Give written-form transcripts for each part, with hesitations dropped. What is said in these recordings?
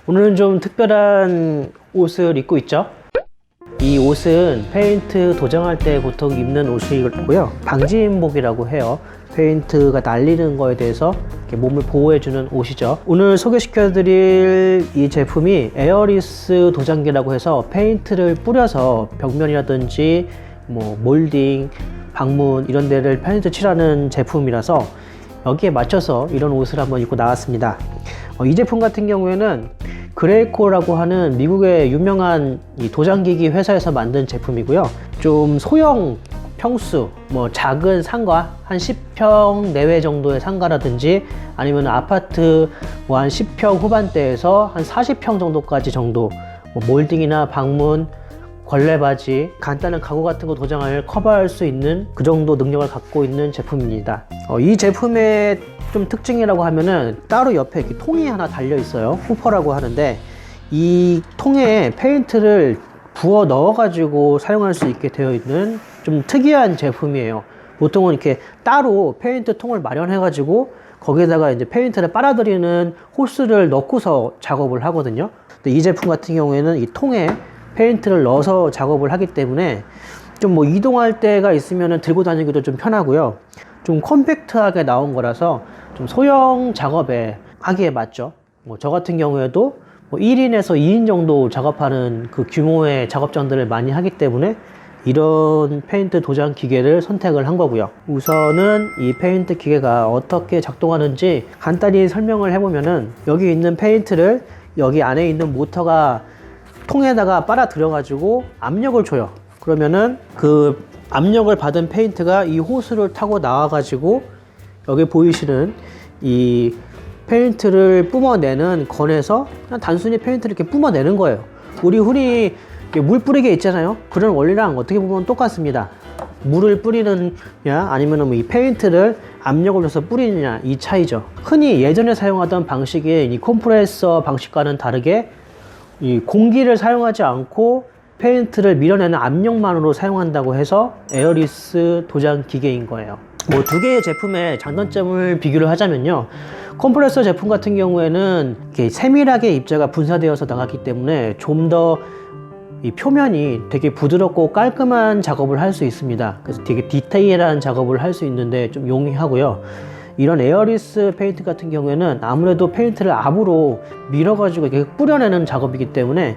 오늘은 좀 특별한 옷을 입고 있죠. 이 옷은 페인트 도장할 때 보통 입는 옷이고요. 방지인복이라고 해요. 페인트가 날리는 거에 대해서 이렇게 몸을 보호해주는 옷이죠. 오늘 소개시켜드릴 이 제품이 에어리스 도장기라고 해서 페인트를 뿌려서 벽면이라든지 뭐 몰딩, 방문 이런 데를 페인트 칠하는 제품이라서 여기에 맞춰서 이런 옷을 한번 입고 나왔습니다. 이 제품 같은 경우에는 그레이코라고 하는 미국의 유명한 이 도장기기 회사에서 만든 제품이고요. 좀 소형 평수, 뭐 작은 상가, 한 10평 내외 정도의 상가라든지 아니면 아파트 뭐 한 10평 후반대에서 한 40평 정도까지 정도 뭐 몰딩이나 방문, 걸레바지, 간단한 가구 같은 거 도장을 커버할 수 있는 그 정도 능력을 갖고 있는 제품입니다. 이 제품의 좀 특징이라고 하면은 따로 옆에 이렇게 통이 하나 달려 있어요. 후퍼라고 하는데 이 통에 페인트를 부어 넣어 가지고 사용할 수 있게 되어 있는 좀 특이한 제품이에요. 보통은 이렇게 따로 페인트 통을 마련해 가지고 거기에다가 이제 페인트를 빨아들이는 호스를 넣고서 작업을 하거든요. 근데 이 제품 같은 경우에는 이 통에 페인트를 넣어서 작업을 하기 때문에 좀 뭐 이동할 때가 있으면 들고 다니기도 좀 편하고요. 좀 컴팩트하게 나온 거라서 좀 소형 작업에 하기에 맞죠. 뭐 저 같은 경우에도 뭐 1인에서 2인 정도 작업하는 그 규모의 작업장들을 많이 하기 때문에 이런 페인트 도장 기계를 선택을 한 거고요. 우선은 이 페인트 기계가 어떻게 작동하는지 간단히 설명을 해보면은 여기 있는 페인트를 여기 안에 있는 모터가 통에다가 빨아들여 가지고 압력을 줘요. 그러면은 그 압력을 받은 페인트가 이 호스를 타고 나와 가지고 여기 보이시는 이 페인트를 뿜어내는 건에서 그냥 단순히 페인트를 이렇게 뿜어내는 거예요. 우리 흔히 물 뿌리개 있잖아요. 그런 원리랑 어떻게 보면 똑같습니다. 물을 뿌리느냐 아니면 뭐 이 페인트를 압력을 줘서 뿌리느냐 이 차이죠. 흔히 예전에 사용하던 방식의 이 컴프레서 방식과는 다르게 이 공기를 사용하지 않고 페인트를 밀어내는 압력만으로 사용한다고 해서 에어리스 도장 기계인 거예요. 뭐 두 개의 제품의 장단점을 비교를 하자면요. 컴프레서 제품 같은 경우에는 이렇게 세밀하게 입자가 분사되어서 나갔기 때문에 좀 더 이 표면이 되게 부드럽고 깔끔한 작업을 할 수 있습니다. 그래서 되게 디테일한 작업을 할 수 있는데 좀 용이하고요. 이런 에어리스 페인트 같은 경우에는 아무래도 페인트를 압으로 밀어가지고 이렇게 뿌려내는 작업이기 때문에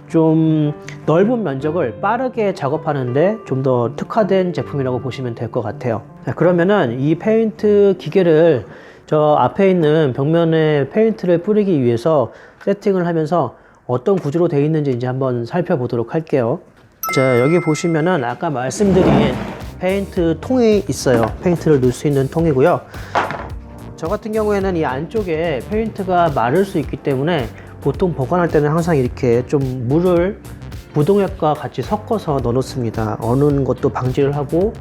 좀 넓은 면적을 빠르게 작업하는데 좀 더 특화된 제품이라고 보시면 될 것 같아요. 그러면은 이 페인트 기계를 저 앞에 있는 벽면에 페인트를 뿌리기 위해서 세팅을 하면서 어떤 구조로 되어 있는지 이제 한번 살펴보도록 할게요. 자, 여기 보시면은 아까 말씀드린 페인트 통이 있어요. 페인트를 넣을 수 있는 통이고요. 저 같은 경우에는 이 안쪽에 페인트가 마를 수 있기 때문에 보통 보관할 때는 항상 이렇게 좀 물을 무동액과 같이 섞어서 넣어 놓습니다. 어는 것도 방지를 하고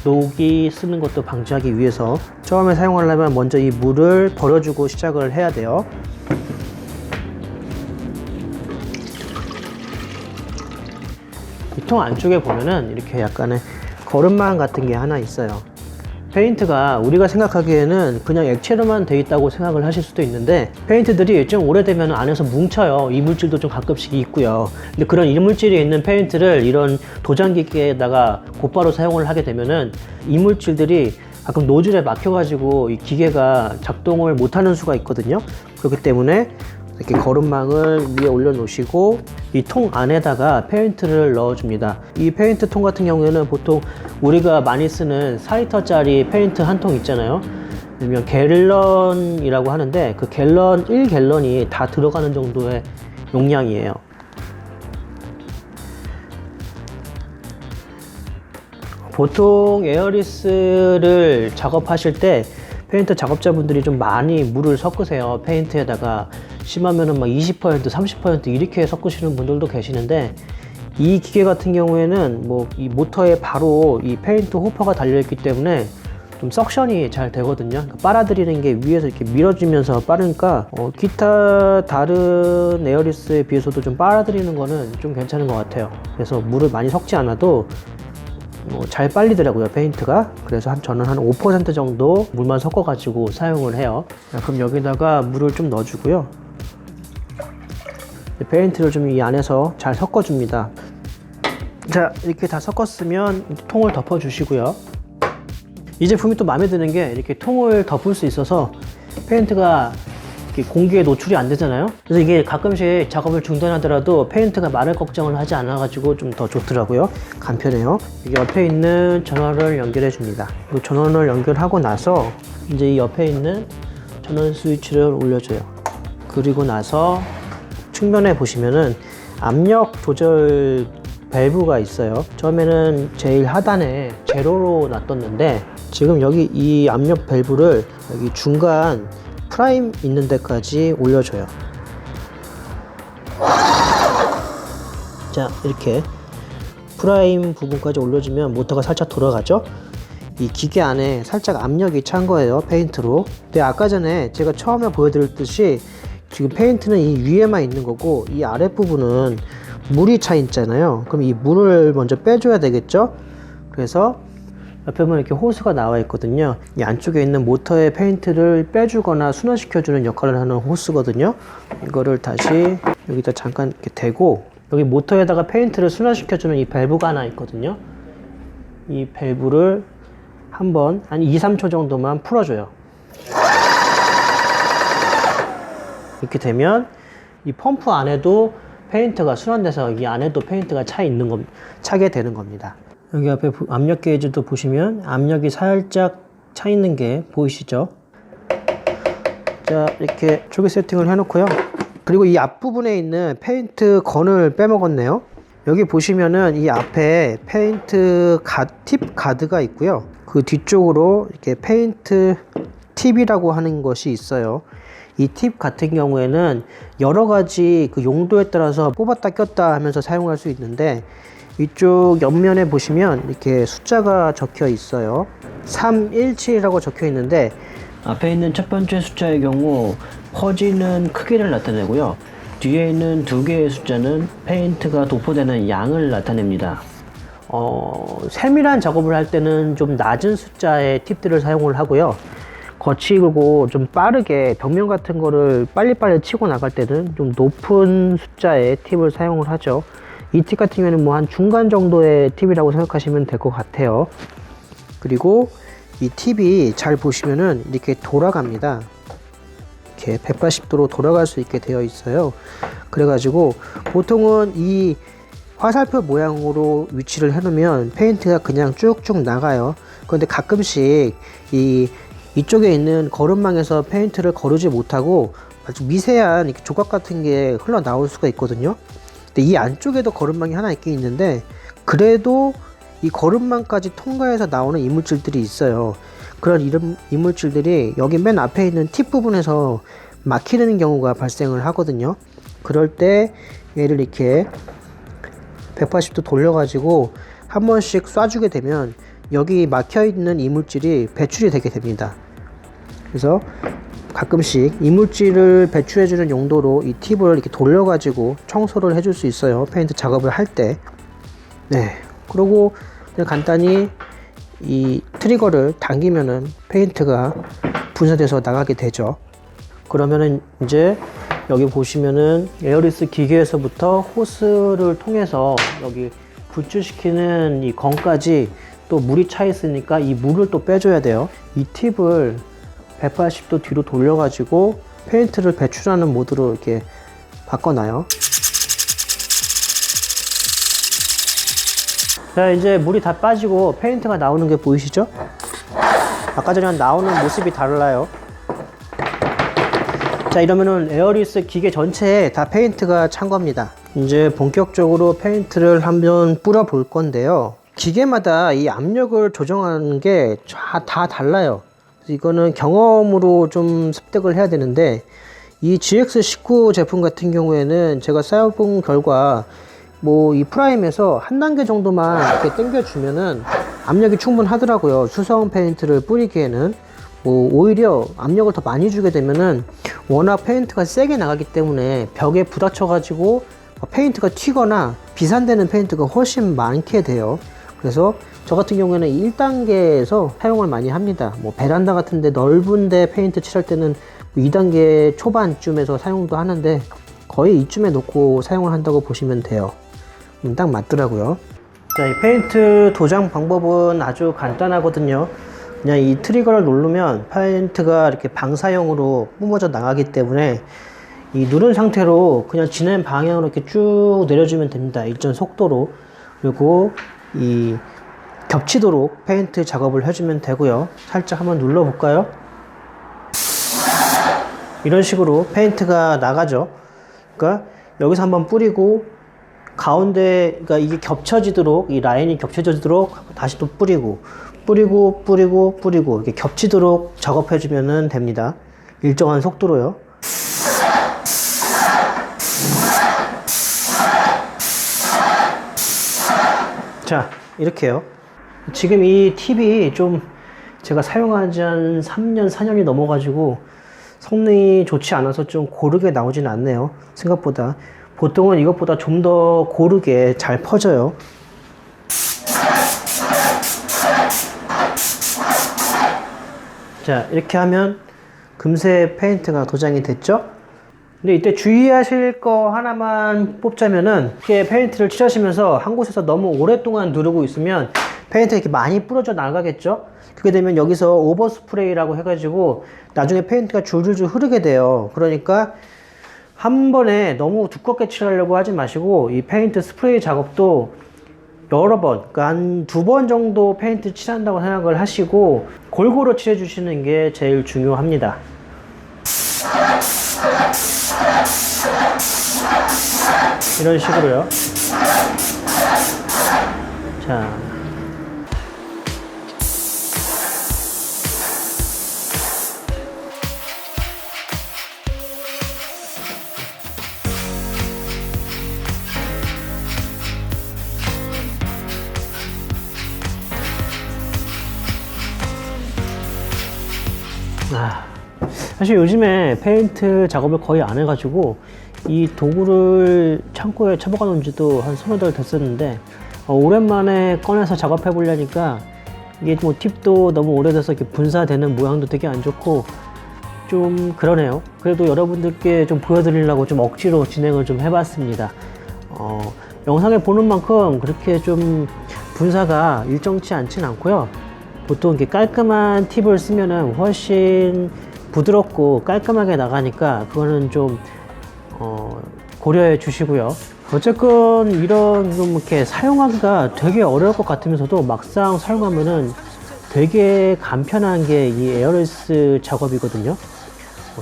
녹이 쓰는 것도 방지하기 위해서 처음에 사용하려면 먼저 이 물을 버려주고 시작을 해야 돼요. 이 통 안쪽에 보면은 이렇게 약간의 거름망 같은 게 하나 있어요. 페인트가 우리가 생각하기에는 그냥 액체로만 되어 있다고 생각을 하실 수도 있는데 페인트들이 좀 오래되면 안에서 뭉쳐요. 이물질도 좀 가끔씩 있고요. 근데 그런 이물질이 있는 페인트를 이런 도장기계에다가 곧바로 사용을 하게 되면은 이물질들이 가끔 노즐에 막혀가지고 이 기계가 작동을 못하는 수가 있거든요. 그렇기 때문에 이렇게 거름망을 위에 올려 놓으시고 이 통 안에다가 페인트를 넣어 줍니다. 이 페인트 통 같은 경우에는 보통 우리가 많이 쓰는 4리터짜리 페인트 한 통 있잖아요. 일명 갤런이라고 하는데 그 갤런 1갤런이 다 들어가는 정도의 용량이에요. 보통 에어리스를 작업하실 때 페인트 작업자분들이 좀 많이 물을 섞으세요. 페인트에다가 심하면은 막 20%, 30% 이렇게 섞으시는 분들도 계시는데 이 기계 같은 경우에는 뭐 이 모터에 바로 이 페인트 호퍼가 달려있기 때문에 좀 석션이 잘 되거든요. 그러니까 빨아들이는 게 위에서 이렇게 밀어주면서 빠르니까 기타 다른 에어리스에 비해서도 좀 빨아들이는 거는 좀 괜찮은 것 같아요. 그래서 물을 많이 섞지 않아도 잘 빨리더라고요, 페인트가. 그래서 저는 한 5% 정도 물만 섞어 가지고 사용을 해요. 그럼 여기다가 물을 좀 넣어주고요. 페인트를 좀 이 안에서 잘 섞어줍니다. 자, 이렇게 다 섞었으면 통을 덮어 주시고요. 이 제품이 또 마음에 드는 게 이렇게 통을 덮을 수 있어서 페인트가 공기에 노출이 안 되잖아요. 그래서 이게 가끔씩 작업을 중단하더라도 페인트가 마를 걱정을 하지 않아 가지고 좀 더 좋더라고요. 간편해요. 여기 옆에 있는 전원을 연결해 줍니다. 이 전원을 연결하고 나서 이제 이 옆에 있는 전원 스위치를 올려줘요. 그리고 나서 측면에 보시면은 압력 조절 밸브가 있어요. 처음에는 제일 하단에 제로로 놔뒀는데 지금 여기 이 압력 밸브를 여기 중간 프라임 있는 데까지 올려줘요. 자, 이렇게 프라임 부분까지 올려주면 모터가 살짝 돌아가죠. 이 기계 안에 살짝 압력이 찬 거예요, 페인트로. 근데 아까 전에 제가 처음에 보여드렸듯이 지금 페인트는 이 위에만 있는 거고 이 아랫부분은 물이 차 있잖아요. 그럼 이 물을 먼저 빼줘야 되겠죠. 그래서 옆에 보면 이렇게 호스가 나와 있거든요. 이 안쪽에 있는 모터의 페인트를 빼주거나 순환시켜주는 역할을 하는 호스거든요. 이거를 다시 여기다 잠깐 이렇게 대고 여기 모터에다가 페인트를 순환시켜주는 이 밸브가 하나 있거든요. 이 밸브를 한번 한 2-3초 정도만 풀어줘요. 이렇게 되면 이 펌프 안에도 페인트가 순환돼서 이 안에도 페인트가 차게 되는 겁니다. 여기 앞에 압력 게이지도 보시면 압력이 살짝 차 있는 게 보이시죠? 자, 이렇게 조기 세팅을 해놓고요. 그리고 이 앞부분에 있는 페인트 건을 빼먹었네요. 여기 보시면은 이 앞에 페인트 팁 가드가 있고요. 그 뒤쪽으로 이렇게 페인트 팁이라고 하는 것이 있어요. 이 팁 같은 경우에는 여러 가지 그 용도에 따라서 뽑았다 꼈다 하면서 사용할 수 있는데 이쪽 옆면에 보시면 이렇게 숫자가 적혀 있어요. 317이라고 적혀 있는데 앞에 있는 첫 번째 숫자의 경우 퍼지는 크기를 나타내고요. 뒤에 있는 두 개의 숫자는 페인트가 도포되는 양을 나타냅니다. 세밀한 작업을 할 때는 좀 낮은 숫자의 팁들을 사용을 하고요. 거치고 좀 빠르게 벽면 같은 거를 빨리빨리 치고 나갈 때는 좀 높은 숫자의 팁을 사용을 하죠. 이 팁 같은 경우는 뭐 한 중간 정도의 팁이라고 생각하시면 될 것 같아요. 그리고 이 팁이 잘 보시면은 이렇게 돌아갑니다. 이렇게 180도로 돌아갈 수 있게 되어 있어요. 그래가지고 보통은 이 화살표 모양으로 위치를 해놓으면 페인트가 그냥 쭉쭉 나가요. 그런데 가끔씩 이쪽에 있는 거름망에서 페인트를 거르지 못하고 아주 미세한 조각 같은 게 흘러나올 수가 있거든요. 근데 이 안쪽에도 거름망이 하나 있긴 있는데 그래도 이 거름망까지 통과해서 나오는 이물질들이 있어요. 그런 이물질들이 여기 맨 앞에 있는 팁 부분에서 막히는 경우가 발생을 하거든요. 그럴 때 얘를 이렇게 180도 돌려가지고 한 번씩 쏴주게 되면 여기 막혀있는 이물질이 배출이 되게 됩니다. 그래서 가끔씩 이물질을 배출해주는 용도로 이 팁을 이렇게 돌려가지고 청소를 해줄 수 있어요. 페인트 작업을 할 때. 네. 그리고 그냥 간단히 이 트리거를 당기면은 페인트가 분사돼서 나가게 되죠. 그러면은 이제 여기 보시면은 에어리스 기계에서부터 호스를 통해서 여기 분출시키는 이 건까지 또 물이 차 있으니까 이 물을 또 빼줘야 돼요. 이 팁을 180도 뒤로 돌려가지고 페인트를 배출하는 모드로 이렇게 바꿔놔요. 자, 이제 물이 다 빠지고 페인트가 나오는 게 보이시죠? 아까 전에 나오는 모습이 달라요. 자, 이러면은 에어리스 기계 전체에 다 페인트가 찬 겁니다. 이제 본격적으로 페인트를 한번 뿌려 볼 건데요. 기계마다 이 압력을 조정하는 게 다 달라요. 이거는 경험으로 좀 습득을 해야 되는데 이 GX19 제품 같은 경우에는 제가 쌓여본 결과 뭐 이 프라임에서 한 단계 정도만 이렇게 당겨 주면은 압력이 충분하더라고요. 수성 페인트를 뿌리기에는 뭐 오히려 압력을 더 많이 주게 되면은 워낙 페인트가 세게 나가기 때문에 벽에 부딪혀 가지고 페인트가 튀거나 비산되는 페인트가 훨씬 많게 돼요. 그래서 저 같은 경우에는 1단계에서 사용을 많이 합니다. 뭐 베란다 같은데 넓은데 페인트 칠할 때는 2단계 초반쯤에서 사용도 하는데 거의 이쯤에 놓고 사용을 한다고 보시면 돼요. 딱 맞더라고요. 자, 이 페인트 도장 방법은 아주 간단하거든요. 그냥 이 트리거를 누르면 페인트가 이렇게 방사형으로 뿜어져 나가기 때문에 이 누른 상태로 그냥 진행 방향으로 이렇게 쭉 내려주면 됩니다. 일정 속도로. 그리고 이 겹치도록 페인트 작업을 해주면 되고요. 살짝 한번 눌러 볼까요? 이런 식으로 페인트가 나가죠. 그러니까 여기서 한번 뿌리고 가운데, 그러니까 이게 겹쳐지도록, 이 라인이 겹쳐지도록 다시 또 뿌리고 이렇게 겹치도록 작업해주면 됩니다. 일정한 속도로요. 자, 이렇게요. 지금 이 팁이 좀 제가 사용한 지 한 3년, 4년이 넘어가지고 성능이 좋지 않아서 좀 고르게 나오진 않네요. 생각보다. 보통은 이것보다 좀 더 고르게 잘 퍼져요. 자, 이렇게 하면 금세 페인트가 도장이 됐죠? 근데 이때 주의하실 거 하나만 뽑자면은 이렇게 페인트를 칠하시면서 한 곳에서 너무 오랫동안 누르고 있으면 페인트가 이렇게 많이 뿌려져 나가겠죠? 그렇게 되면 여기서 오버 스프레이라고 해가지고 나중에 페인트가 줄줄줄 흐르게 돼요. 그러니까 한 번에 너무 두껍게 칠하려고 하지 마시고 이 페인트 스프레이 작업도 여러 번, 그러니까 한 2번 정도 페인트 칠한다고 생각을 하시고 골고루 칠해 주시는 게 제일 중요합니다. 이런 식으로요. 자, 사실 요즘에 페인트 작업을 거의 안 해가지고 이 도구를 창고에 처박아 놓은 지도 한 서너 달 됐었는데 오랜만에 꺼내서 작업해 보려니까 이게 뭐 팁도 너무 오래돼서 이렇게 분사되는 모양도 되게 안 좋고 좀 그러네요. 그래도 여러분들께 좀 보여드리려고 좀 억지로 진행을 좀 해봤습니다. 영상에 보는 만큼 그렇게 좀 분사가 일정치 않진 않고요. 보통 이렇게 깔끔한 팁을 쓰면은 훨씬 부드럽고 깔끔하게 나가니까 그거는 좀 고려해 주시고요. 어쨌건 이런 좀 이렇게 사용하기가 되게 어려울 것 같으면서도 막상 사용하면은 되게 간편한 게 이 에어리스 작업이거든요.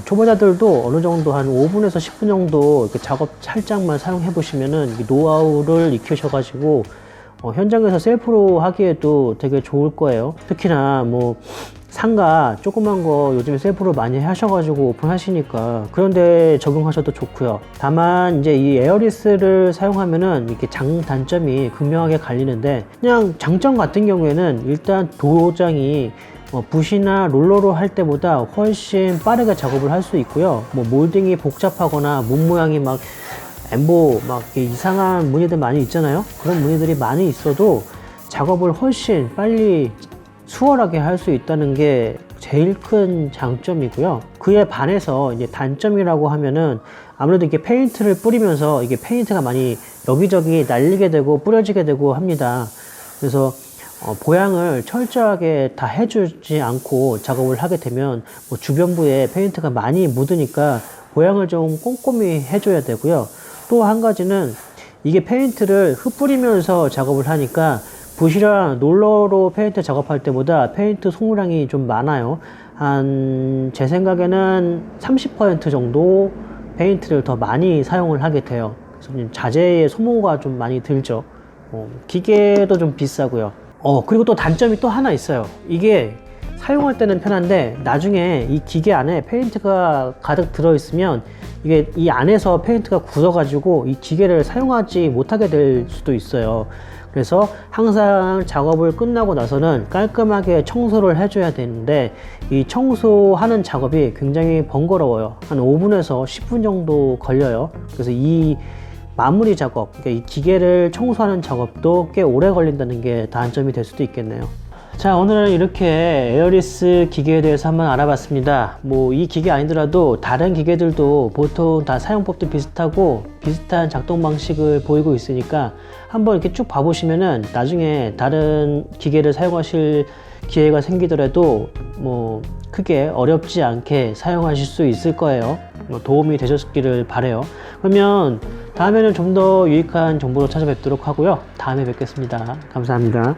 초보자들도 어느 정도 한 5분에서 10분 정도 이렇게 작업 살짝만 사용해 보시면은 노하우를 익히셔가지고 현장에서 셀프로 하기에도 되게 좋을 거예요. 특히나 뭐 상가 조그만 거 요즘에 셀프로 많이 하셔가지고 오픈하시니까 그런데 적용하셔도 좋고요. 다만 이제 이 에어리스를 사용하면은 이렇게 장단점이 극명하게 갈리는데, 그냥 장점 같은 경우에는 일단 도장이 붓이나 롤러로 할 때보다 훨씬 빠르게 작업을 할 수 있고요. 뭐 몰딩이 복잡하거나 문 모양이 막 엠보 막 이상한 무늬들 많이 있잖아요. 그런 무늬들이 많이 있어도 작업을 훨씬 빨리 수월하게 할 수 있다는 게 제일 큰 장점이고요. 그에 반해서 이제 단점이라고 하면은 아무래도 이게 페인트를 뿌리면서 이게 페인트가 많이 여기저기 날리게 되고 뿌려지게 되고 합니다. 그래서 보양을 철저하게 다 해주지 않고 작업을 하게 되면 뭐 주변부에 페인트가 많이 묻으니까 보양을 좀 꼼꼼히 해줘야 되고요. 또 한 가지는 이게 페인트를 흩뿌리면서 작업을 하니까 붓이랑 롤러로 페인트 작업할 때보다 페인트 소모량이 좀 많아요. 제 생각에는 30% 정도 페인트를 더 많이 사용을 하게 돼요. 그래서 자재의 소모가 좀 많이 들죠. 기계도 좀 비싸고요. 그리고 또 단점이 또 하나 있어요. 이게 사용할 때는 편한데 나중에 이 기계 안에 페인트가 가득 들어있으면 이게 이 안에서 페인트가 굳어가지고 이 기계를 사용하지 못하게 될 수도 있어요. 그래서 항상 작업을 끝나고 나서는 깔끔하게 청소를 해줘야 되는데 이 청소하는 작업이 굉장히 번거로워요. 한 5분에서 10분 정도 걸려요. 그래서 이 마무리 작업, 그러니까 이 기계를 청소하는 작업도 꽤 오래 걸린다는 게 단점이 될 수도 있겠네요. 자, 오늘은 이렇게 에어리스 기계에 대해서 한번 알아봤습니다. 뭐 이 기계 아니더라도 다른 기계들도 보통 다 사용법도 비슷하고 비슷한 작동 방식을 보이고 있으니까 한번 이렇게 쭉 봐보시면은 나중에 다른 기계를 사용하실 기회가 생기더라도 뭐 크게 어렵지 않게 사용하실 수 있을 거예요. 도움이 되셨기를 바래요. 그러면 다음에는 좀 더 유익한 정보로 찾아뵙도록 하고요. 다음에 뵙겠습니다. 감사합니다.